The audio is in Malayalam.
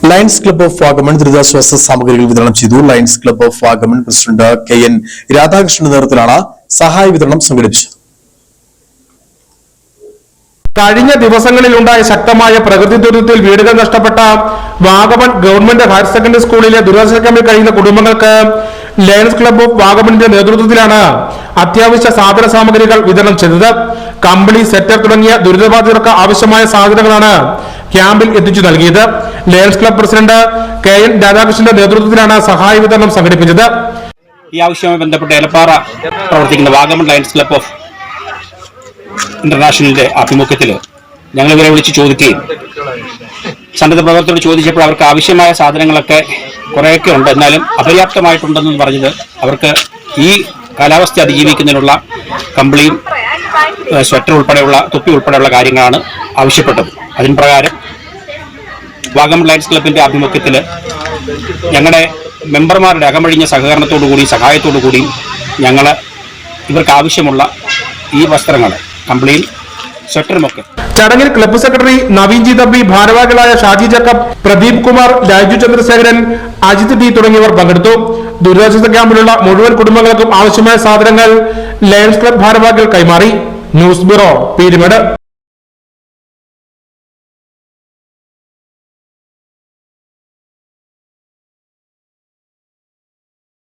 ലയൺസ് ക്ലബ്ബ് ഓഫ് വാഗമൺ ദുരിതാശ്വാസ സാമഗ്രികൾ വിതരണം ചെയ്തു. Lions club of Vagamon president KN രാധാകൃഷ്ണന്റെ നേതൃത്വത്തിലാണ് സഹായ വിതരണം സംഘടിപ്പിച്ചത്. കഴിഞ്ഞ ദിവസങ്ങളിലുണ്ടായ ശക്തമായ പ്രകൃതി ദുരന്തത്തിൽ വീടുകൾ നഷ്ടപ്പെട്ട വാഗമൺ ഗവൺമെന്റ് ഹയർ സെക്കൻഡറി സ്കൂളിലെ ദുരിതാശ്വാസ ക്യാമ്പിൽ കഴിയുന്ന കുടുംബങ്ങൾക്ക് ലയൺസ് ക്ലബ്ബ് ഓഫ് വാഗമണിന്റെ നേതൃത്വത്തിലാണ് അത്യാവശ്യ സാധന സാമഗ്രികൾ വിതരണം ചെയ്തത്. കമ്പിളി, സെറ്റർ തുടങ്ങിയ ദുരിതബാധിതർക്ക് ആവശ്യമായ സാധനങ്ങളാണ് ക്യാമ്പിൽ എത്തിച്ചു നൽകിയത്. ലയൺസ് ക്ലബ്ബ് പ്രസിഡന്റ് KN രാധാകൃഷ്ണന്റെ നേതൃത്വത്തിലാണ് സഹായ വിതരണം സംഘടിപ്പിച്ചത്. ഈ ആവശ്യവുമായി ബന്ധപ്പെട്ട് ഏലപ്പാറ പ്രവർത്തിക്കുന്ന വാഗമൺ ലയൺസ് ക്ലബ്ബ് ഓഫ് ഇന്റർനാഷണലിന്റെ ആഭിമുഖ്യത്തിൽ ഞങ്ങൾ ഇവരെ വിളിച്ച് ചോദിക്കുകയും സന്നദ്ധ പ്രവർത്തകരോട് ചോദിച്ചപ്പോൾ അവർക്ക് ആവശ്യമായ സാധനങ്ങളൊക്കെ കുറേയൊക്കെ ഉണ്ട്, എന്നാലും അപര്യാപ്തമായിട്ടുണ്ടെന്ന് പറഞ്ഞത് അവർക്ക് ഈ കാലാവസ്ഥ അതിജീവിക്കുന്നതിനുള്ള കമ്പിളിയും സ്വെറ്റർ ഉൾപ്പെടെയുള്ള തൊപ്പി ഉൾപ്പെടെയുള്ള കാര്യങ്ങളാണ് ആവശ്യപ്പെട്ടത്. അതിന് പ്രകാരം വാഗമൺ ലയൺസ് ക്ലബിന്റെ ആഭിമുഖ്യത്തിൽ ഞങ്ങളുടെ മെമ്പർമാരുടെ അകമഴിഞ്ഞ സഹകരണത്തോടുകൂടി സഹായത്തോടു കൂടിയും ഞങ്ങൾ ഇവർക്ക് ആവശ്യമുള്ള ഈ വസ്ത്രങ്ങൾ കമ്പിളിയും സ്വെറ്ററുമൊക്കെ. ചടങ്ങിൽ club secretary Naveen G Thampi, ഭാരവാഹികളായ ഷാജി ജക്കബ്, പ്രദീപ് കുമാർ, രാജു ചന്ദ്രശേഖരൻ, അജിത് ടി തുടങ്ങിയവർ പങ്കെടുത്തു. ദുരിതാശ്വാസ ക്യാമ്പിലുള്ള മുഴുവൻ കുടുംബങ്ങൾക്കും ആവശ്യമായ സാധനങ്ങൾ ലയൺസ് ക്ലബ്ബ് ഭാരവാഹികൾ കൈമാറി. News bureau, Peermade.